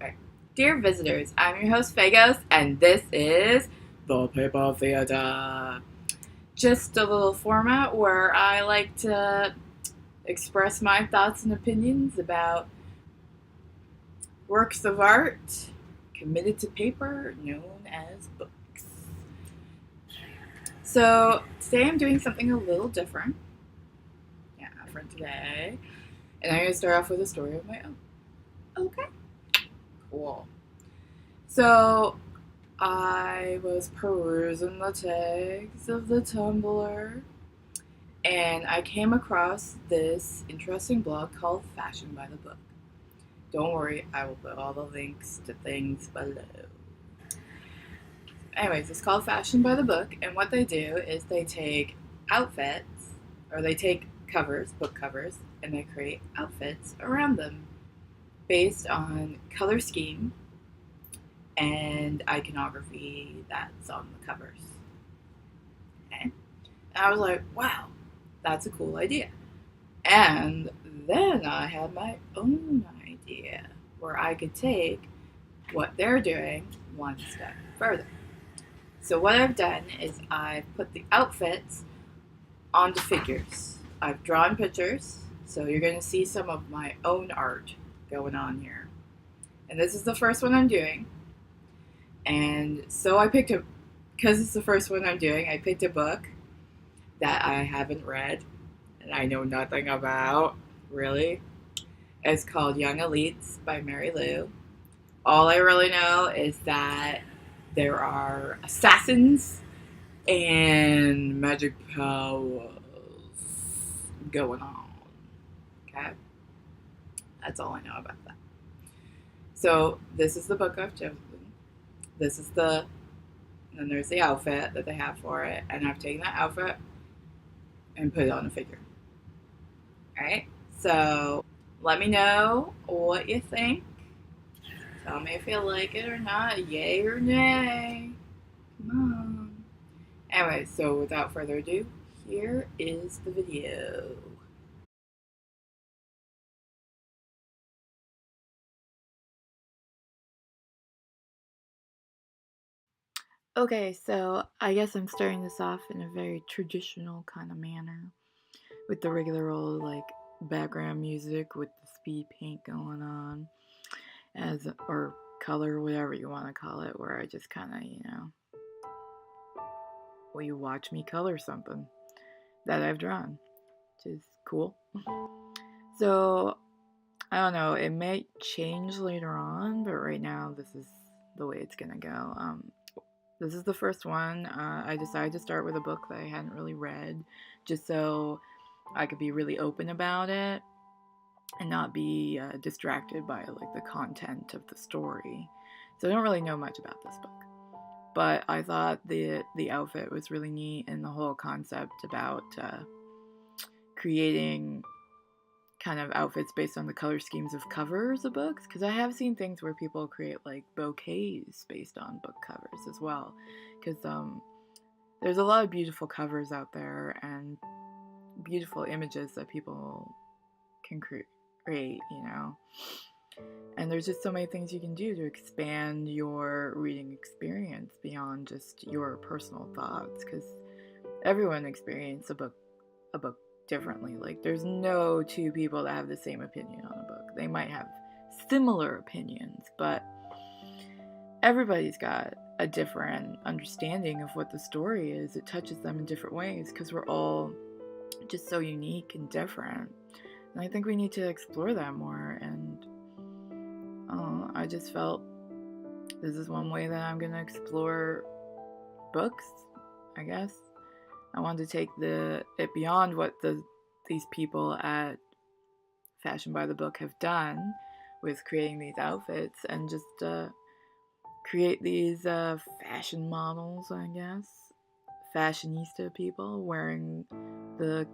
Okay. Dear visitors, I'm your host Phagos, and this is the Paper Theater. Just a little format where I like to express my thoughts and opinions about works of art committed to paper known as books. So today I'm doing something a little different. Yeah, for today. And I'm going to start off with a story of my own. Okay. Cool. So I was perusing the tags of the Tumblr, and I came across this interesting blog called Fashion by the Book. Don't worry, I will put all the links to things below. Anyways, it's called Fashion by the Book, and what they do is they take outfits, or they take covers, book covers, and they create outfits around them based on color scheme and iconography that's on the covers. Okay? And I was like, wow, that's a cool idea. And then I had my own idea where I could take what they're doing one step further. So what I've done is I've put the outfits onto figures. I've drawn pictures, so you're going to see some of my own art going on here. And this is the first one I'm doing. And so I picked because it's the first one I'm doing, I picked a book that I haven't read and I know nothing about, really. It's called Young Elites by Mary Lou. All I really know is that there are assassins and magic powers going on. Okay? That's all I know about that. So this is the book I've chosen. This is and then there's the outfit that they have for it, and I've taken that outfit and put it on a figure. Alright, so let me know what you think. Tell me if you like it or not, yay or nay. Come on. Anyway, so without further ado, here is the video. Okay, so I guess I'm starting this off in a very traditional kind of manner with the regular old like background music with the speed paint going on or color, whatever you want to call it, where I just kind of, you watch me color something that I've drawn, which is cool. So I don't know, it may change later on, but right now this is the way it's gonna go. This is the first one. I decided to start with a book that I hadn't really read, just so I could be really open about it and not be distracted by like the content of the story. So I don't really know much about this book, but I thought the outfit was really neat, and the whole concept about creating kind of outfits based on the color schemes of covers of books, because I have seen things where people create like bouquets based on book covers as well, because there's a lot of beautiful covers out there and beautiful images that people can create, and there's just so many things you can do to expand your reading experience beyond just your personal thoughts, because everyone experiences a book differently. Like, there's no two people that have the same opinion on a book. They might have similar opinions, but everybody's got a different understanding of what the story is. It touches them in different ways because we're all just so unique and different. And I think we need to explore that more. And I just felt this is one way that I'm going to explore books, I guess. I wanted to take it beyond what these people at Fashion by the Book have done with creating these outfits, and just create these fashion models, I guess. Fashionista people wearing the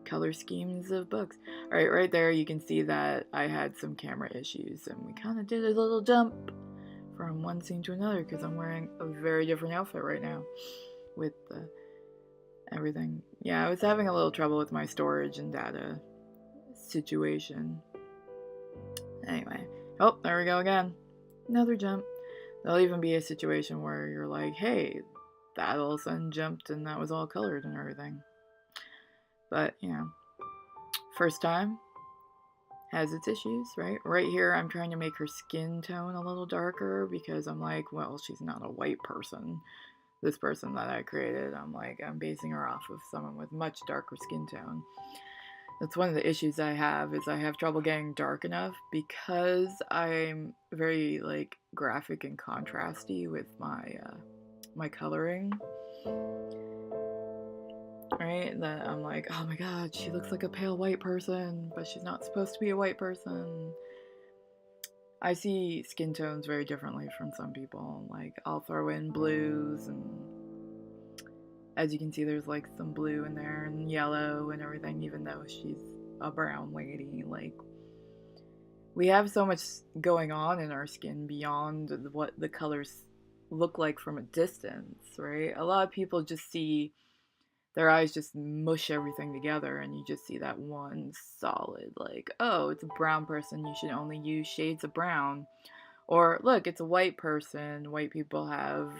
color schemes of books. Alright, right there you can see that I had some camera issues, and we kind of did a little jump from one scene to another because I'm wearing a very different outfit right now with everything. Yeah, I was having a little trouble with my storage and data situation. Anyway. Oh, there we go again. another jump. There'll even be a situation where you're like, hey, that all of a sudden jumped and that was all colored and everything. But, first time has its issues, right? Right here, I'm trying to make her skin tone a little darker because I'm like, well, she's not a white person. This person that I created, I'm basing her off of someone with much darker skin tone. That's one of the issues I have, is I have trouble getting dark enough because I'm very, graphic and contrasty with my coloring. Right? That I'm like, oh my god, she looks like a pale white person, but she's not supposed to be a white person. I see skin tones very differently from some people. Like, I'll throw in blues, and as you can see, there's some blue in there and yellow and everything, even though she's a brown lady. We have so much going on in our skin beyond what the colors look like from a distance, right? A lot of people just see, their eyes just mush everything together, and you just see that one solid, oh, it's a brown person, you should only use shades of brown. Or, look, it's a white person, white people have,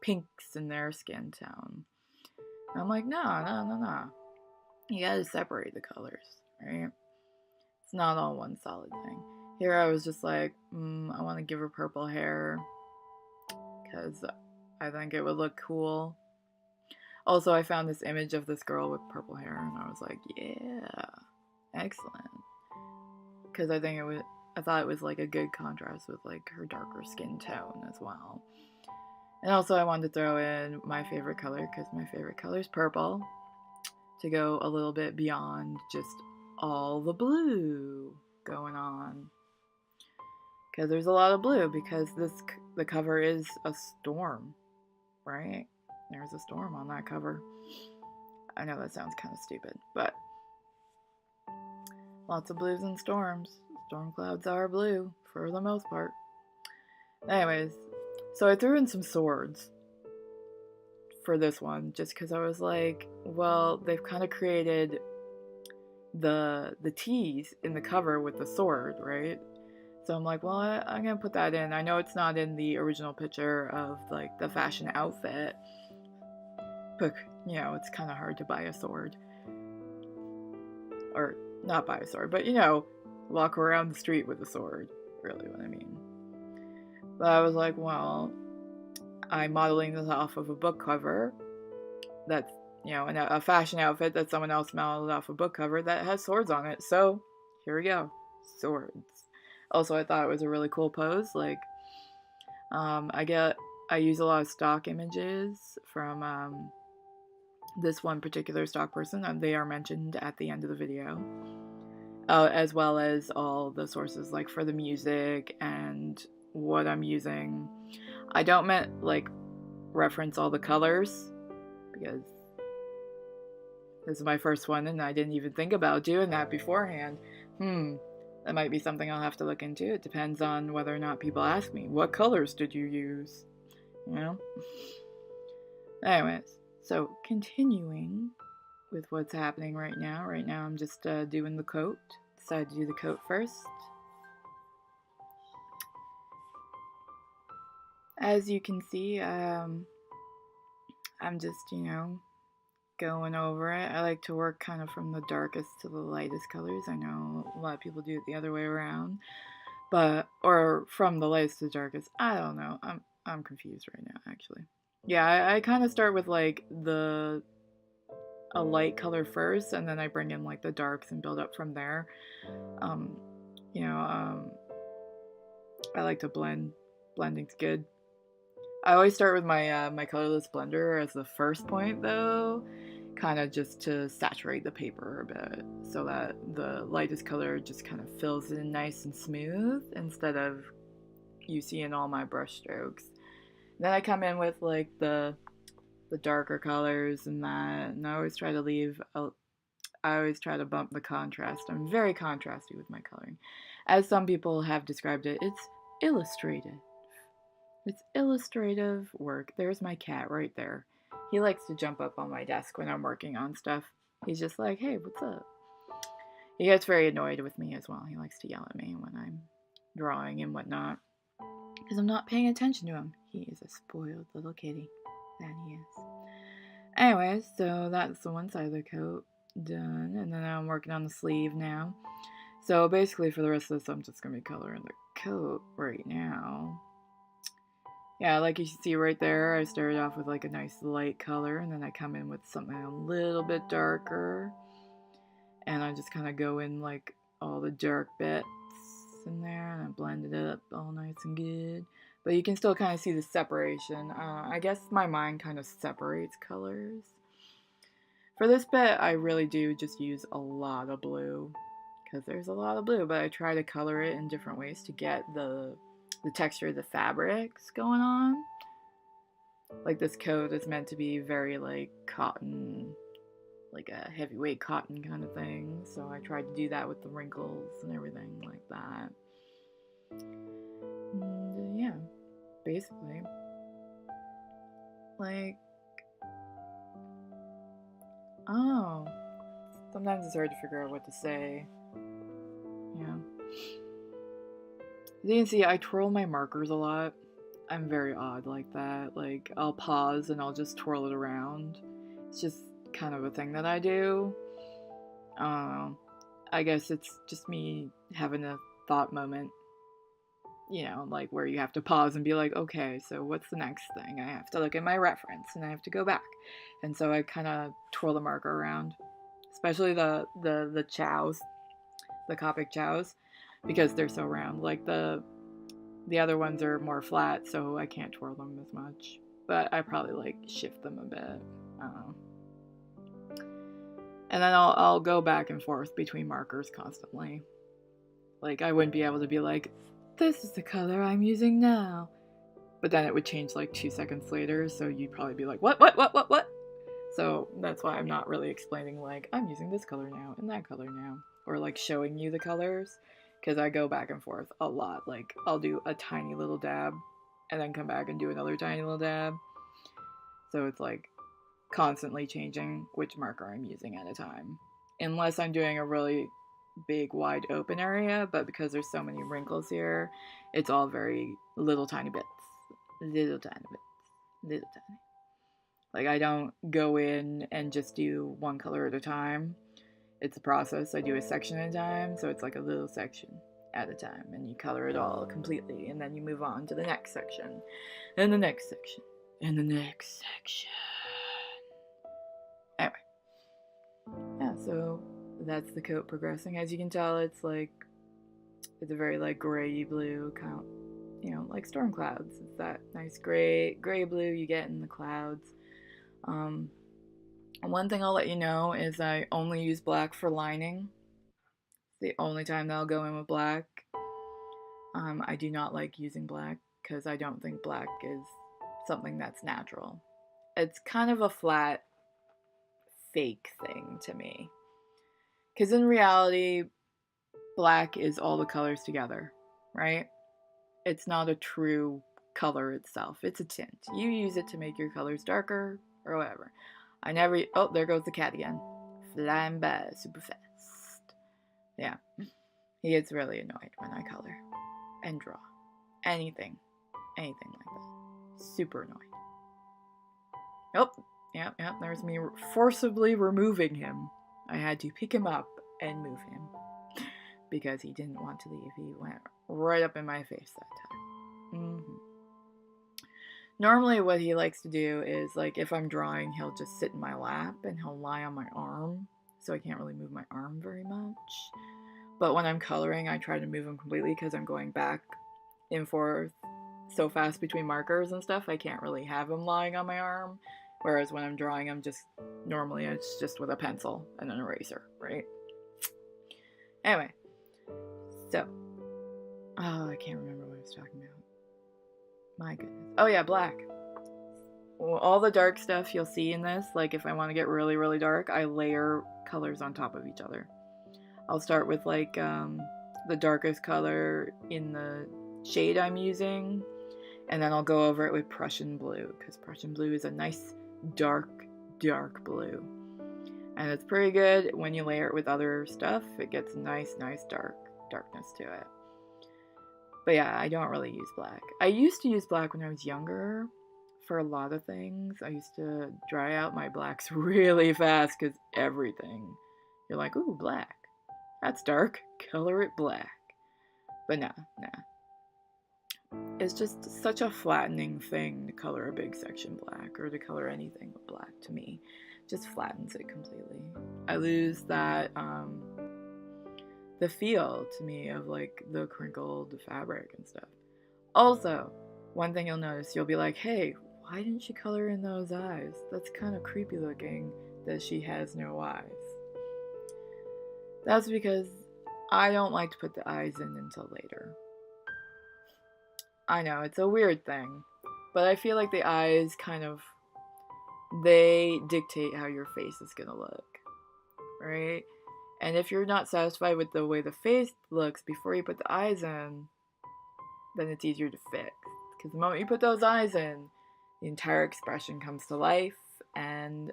pinks in their skin tone. And I'm like, no. You gotta separate the colors, right? It's not all one solid thing. Here I was just like, I want to give her purple hair because I think it would look cool. Also, I found this image of this girl with purple hair, and I was like, yeah, excellent. Because I thought it was a good contrast with her darker skin tone as well. And also I wanted to throw in my favorite color, because my favorite color is purple, to go a little bit beyond just all the blue going on. Because there's a lot of blue, because the cover is a storm, right? There's a storm on that cover. I know that sounds kind of stupid, but lots of blues and storms. Storm clouds are blue, for the most part. Anyways, so I threw in some swords for this one, just because I was like, well, they've kind of created the tease in the cover with the sword, right? So I'm like, well, I'm gonna put that in. I know it's not in the original picture of the fashion outfit, but it's kind of hard to buy a sword, or not buy a sword, but walk around the street with a sword, really what I mean. But I was like, well, I'm modeling this off of a book cover that's, a fashion outfit that someone else modeled off a book cover that has swords on it. So here we go, swords. Also, I thought it was a really cool pose. I use a lot of stock images from this one particular stock person, and they are mentioned at the end of the video, as well as all the sources for the music and what I'm using. I don't reference all the colors, because this is my first one and I didn't even think about doing that beforehand. That might be something I'll have to look into. It depends on whether or not people ask me, what colors did you use? Anyways, so continuing with what's happening right now. Right now I'm just doing the coat. Decided to do the coat first. As you can see, I'm just, going over it. I like to work kind of from the darkest to the lightest colors. I know a lot of people do it the other way around, or from the lightest to the darkest. I don't know. I'm confused right now, actually. Yeah, I kind of start with a light color first, and then I bring in the darks and build up from there. I like to blend. Blending's good. I always start with my colorless blender as the first point, though, kind of just to saturate the paper a bit, so that the lightest color just kind of fills in nice and smooth, instead of you seeing all my brush strokes. Then I come in with the darker colors and that, and I always try to bump the contrast. I'm very contrasty with my coloring. As some people have described it, it's illustrative. It's illustrative work. There's my cat right there. He likes to jump up on my desk when I'm working on stuff. He's just like, hey, what's up? He gets very annoyed with me as well. He likes to yell at me when I'm drawing and whatnot. because I'm not paying attention to him. He is a spoiled little kitty. That he is. Anyways, so that's the one side of the coat done, and then I'm working on the sleeve now. So basically for the rest of this, I'm just going to be coloring the coat right now. Yeah, like you see right there, I started off with like a nice light color, and then I come in with something a little bit darker, and I just kind of go in like all the dark bits in there, and I blend it up all nice and good. But you can still kind of see the separation. I guess my mind kind of separates colors. For this bit, I really do just use a lot of blue, because there's a lot of blue, but I try to color it in different ways to get the texture of the fabrics going on. Like this coat is meant to be very like cotton, like a heavyweight cotton kind of thing, so I tried to do that with the wrinkles and everything like that. And yeah, basically, like, oh, sometimes it's hard to figure out what to say. Yeah. As you can see, I twirl my markers a lot. I'm very odd like that. Like, I'll pause and I'll just twirl it around. It's just kind of a thing that I do. I guess it's just me having a thought moment. You know, like where you have to pause and be like, okay, so what's the next thing? I have to look at my reference and I have to go back. And so I kind of twirl the marker around. Especially the chows, the Copic chows, because they're so round. Like the other ones are more flat, so I can't twirl them as much. But I probably like shift them a bit. I don't know. And then I'll go back and forth between markers constantly. Like I wouldn't be able to be like, this is the color I'm using now. But then it would change like 2 seconds later, so you'd probably be like, what? So that's why I'm not really explaining like, I'm using this color now and that color now. Or like showing you the colors. Because I go back and forth a lot. Like, I'll do a tiny little dab and then come back and do another tiny little dab. So it's like constantly changing which marker I'm using at a time. Unless I'm doing a really big, wide open area, but because there's so many wrinkles here, it's all very little tiny bits. Little tiny bits. Little tiny. Like, I don't go in and just do one color at a time. It's a process. I do a section at a time, so it's like a little section at a time, and you color it all completely, and then you move on to the next section, and the next section, and the next section. Anyway. Yeah, so that's the coat progressing. As you can tell, it's a very like gray blue kind of, you know, like storm clouds. It's that nice gray blue you get in the clouds. One thing I'll let you know is I only use black for lining. It's the only time that I'll go in with black. I do not like using black because I don't think black is something that's natural. It's kind of a flat, fake thing to me. Because in reality, black is all the colors together, right? It's not a true color itself. It's a tint. You use it to make your colors darker or whatever. Oh, there goes the cat again. Flying by super fast. Yeah. He gets really annoyed when I color and draw. Anything like that. Super annoyed. Oh, yeah, there's me forcibly removing him. I had to pick him up and move him. Because he didn't want to leave. He went right up in my face that time. Mm-hmm. Normally what he likes to do is, like, if I'm drawing, he'll just sit in my lap and he'll lie on my arm, so I can't really move my arm very much. But when I'm coloring, I try to move him completely because I'm going back and forth so fast between markers and stuff, I can't really have him lying on my arm. Whereas when I'm drawing him, normally it's just with a pencil and an eraser, right? Anyway, so, I can't remember what I was talking about. My goodness. Oh yeah, black. Well, all the dark stuff you'll see in this, like if I want to get really, really dark, I layer colors on top of each other. I'll start with like the darkest color in the shade I'm using, and then I'll go over it with Prussian blue, because Prussian blue is a nice dark blue. And it's pretty good when you layer it with other stuff. It gets nice darkness to it. But yeah, I don't really use black. I used to use black when I was younger for a lot of things. I used to dry out my blacks really fast because everything. You're like, ooh, black. That's dark. Color it black. But nah. It's just such a flattening thing to color a big section black, or to color anything with black to me. Just flattens it completely. I lose that, the feel to me of like the crinkled fabric and stuff. Also, one thing you'll notice, you'll be like, hey, why didn't she color in those eyes? That's kind of creepy looking that she has no eyes. That's because I don't like to put the eyes in until later. I know, it's a weird thing, but I feel like the eyes kind of, they dictate how your face is gonna look, right? And if you're not satisfied with the way the face looks before you put the eyes in, then it's easier to fix. Because the moment you put those eyes in, the entire expression comes to life, and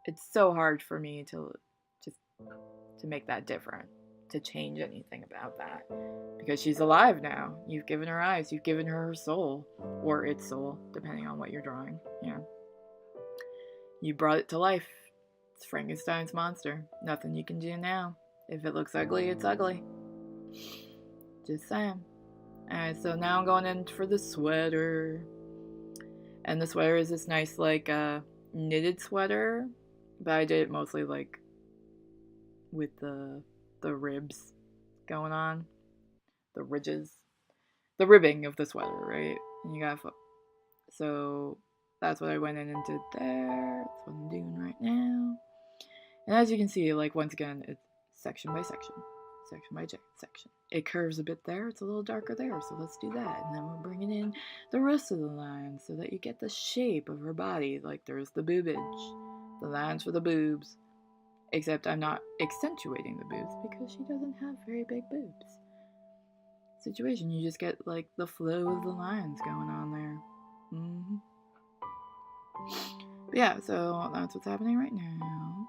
it's so hard for me to make that different, to change anything about that. Because she's alive now. You've given her eyes, you've given her soul, or its soul, depending on what you're drawing. Yeah. You brought it to life. It's Frankenstein's monster. Nothing you can do now. If it looks ugly, it's ugly. Just saying. Alright, so now I'm going in for the sweater. And the sweater is this nice, like, knitted sweater. But I did it mostly, like, with the ribs going on. The ridges. The ribbing of the sweater, right? And you got, so that's what I went in and did there. That's what I'm doing right now. And as you can see, like, once again, it's section by section. Section by section. It curves a bit there. It's a little darker there. So let's do that. And then we're bringing in the rest of the lines so that you get the shape of her body. Like, there's the boobage. The lines for the boobs. Except I'm not accentuating the boobs because she doesn't have very big boobs. Situation, you just get, like, the flow of the lines going on there. But yeah, so that's what's happening right now.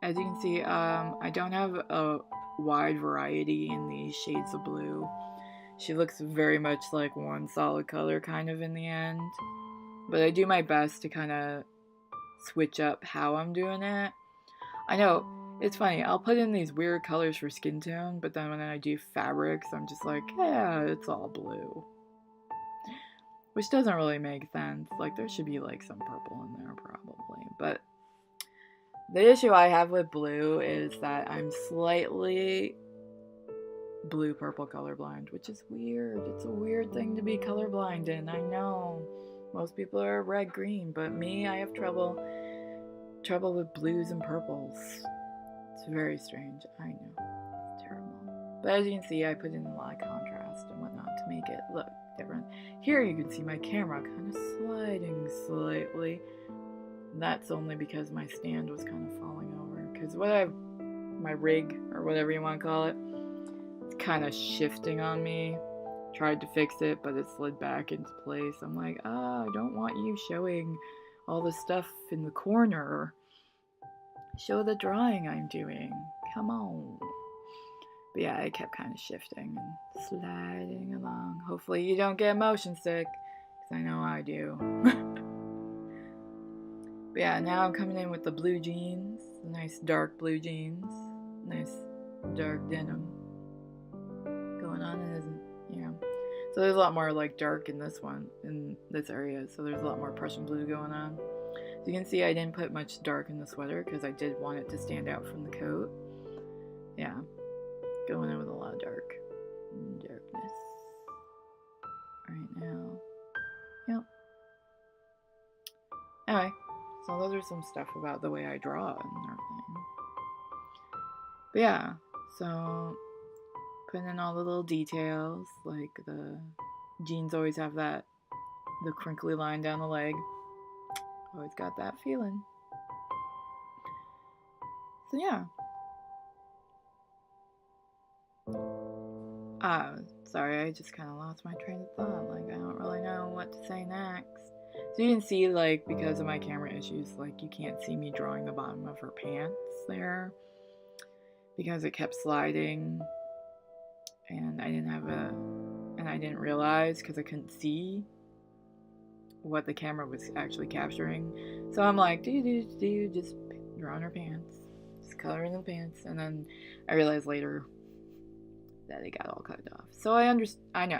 As you can see, I don't have a wide variety in these shades of blue. She looks very much like one solid color kind of in the end. But I do my best to kind of switch up how I'm doing it. I know, it's funny, I'll put in these weird colors for skin tone, but then when I do fabrics, I'm just like, yeah, it's all blue. Which doesn't really make sense. Like, there should be, like, some purple in there, probably. But the issue I have with blue is that I'm slightly blue-purple colorblind, which is weird. It's a weird thing to be colorblind in, I know. Most people are red-green, but me, I have trouble with blues and purples. It's very strange, I know. It's terrible. But as you can see, I put in a lot of contrast and whatnot to make it look different. Here you can see my camera kind of sliding slightly. That's only because my stand was kind of falling over. Because my rig, or whatever you want to call it, it's kind of shifting on me. Tried to fix it, but it slid back into place. I'm like, I don't want you showing all the stuff in the corner. Show the drawing I'm doing. Come on. But yeah, it kept kind of shifting and sliding along. Hopefully you don't get motion sick, because I know I do. But yeah, now I'm coming in with the blue jeans. The nice dark blue jeans. Nice dark denim going on in this, So there's a lot more like dark in this one, in this area. So there's a lot more Prussian blue going on. So you can see I didn't put much dark in the sweater because I did want it to stand out from the coat. Yeah, going in with a lot of darkness right now. Yep. Anyway, so those are some stuff about the way I draw and everything. But yeah, so putting in all the little details, like the jeans always have the crinkly line down the leg. Always got that feeling. So yeah. Sorry, I just kind of lost my train of thought. Like, I don't really know what to say next. So you can see, like, because of my camera issues, like, you can't see me drawing the bottom of her pants there. Because it kept sliding. And I didn't have and I didn't realize because I couldn't see what the camera was actually capturing. So I'm like, just drawing her pants, just coloring the pants, and then I realized later that it got all cut off. So I know,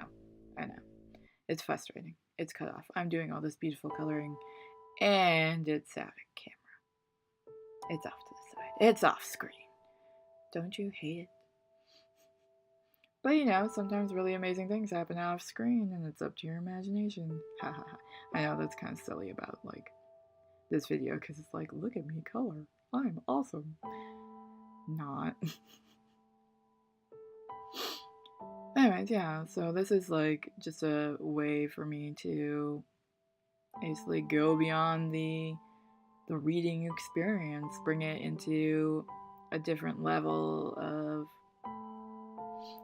it's frustrating. It's cut off. I'm doing all this beautiful coloring, and it's out of camera. It's off to the side. It's off screen. Don't you hate it? But sometimes really amazing things happen off screen, and it's up to your imagination. I know that's kind of silly about like this video because it's like, look at me color. I'm awesome. Not. Anyways, yeah, so this is like just a way for me to basically go beyond the reading experience, bring it into a different level of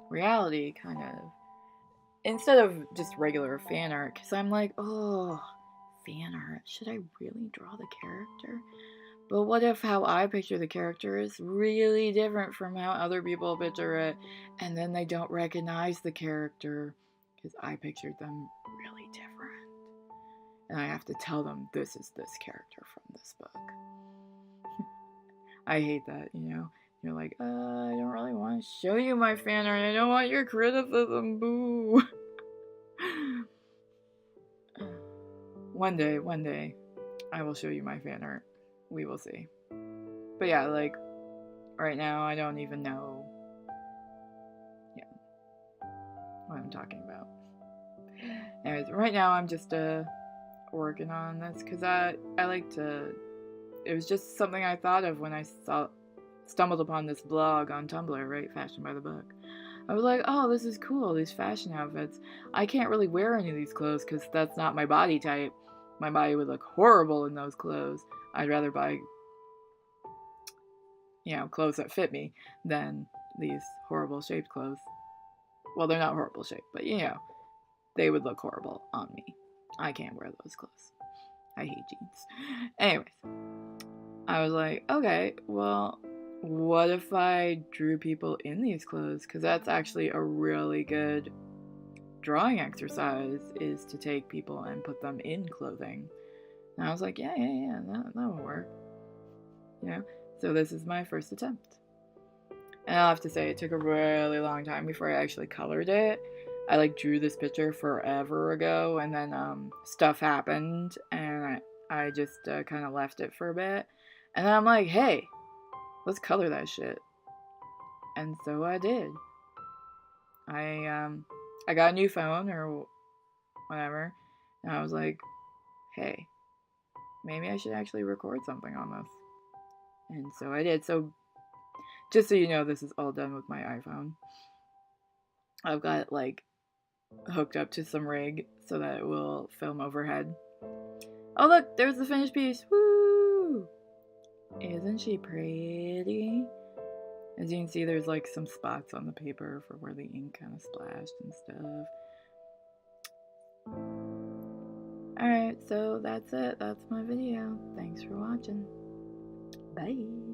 reality, kind of. Instead of just regular fan art, because I'm like, oh, fan art, should I really draw the character? But what if how I picture the character is really different from how other people picture it, and then they don't recognize the character because I pictured them really different. And I have to tell them this is this character from this book. I hate that, You're like, I don't really want to show you my fan art. I don't want your criticism, boo. One day, I will show you my fan art. We will see. But yeah, like, right now, I don't even know what I'm talking about. Anyways, right now, I'm just working on this because I like to. It was just something I thought of when I stumbled upon this blog on Tumblr, right? Fashion by the Book. I was like, oh, this is cool, these fashion outfits. I can't really wear any of these clothes because that's not my body type. My body would look horrible in those clothes. I'd rather buy, clothes that fit me than these horrible shaped clothes. Well, they're not horrible shaped, but they would look horrible on me. I can't wear those clothes. I hate jeans. Anyways, I was like, okay, well, what if I drew people in these clothes? Because that's actually a really good drawing exercise, is to take people and put them in clothing. And I was like, yeah, that will work. So this is my first attempt. And I'll have to say, it took a really long time before I actually colored it. I drew this picture forever ago, and then stuff happened, and I just kind of left it for a bit. And then I'm like, hey, let's color that shit. And so I did. I got a new phone or whatever, and I was like, hey, maybe I should actually record something on this. And so I did. So just so you know, this is all done with my iPhone. I've got it hooked up to some rig so that it will film overhead. Oh look, there's the finished piece. Woo! Isn't she pretty? As you can see, there's some spots on the paper for where the ink kind of splashed and stuff. Alright, so that's it. That's my video. Thanks for watching. Bye.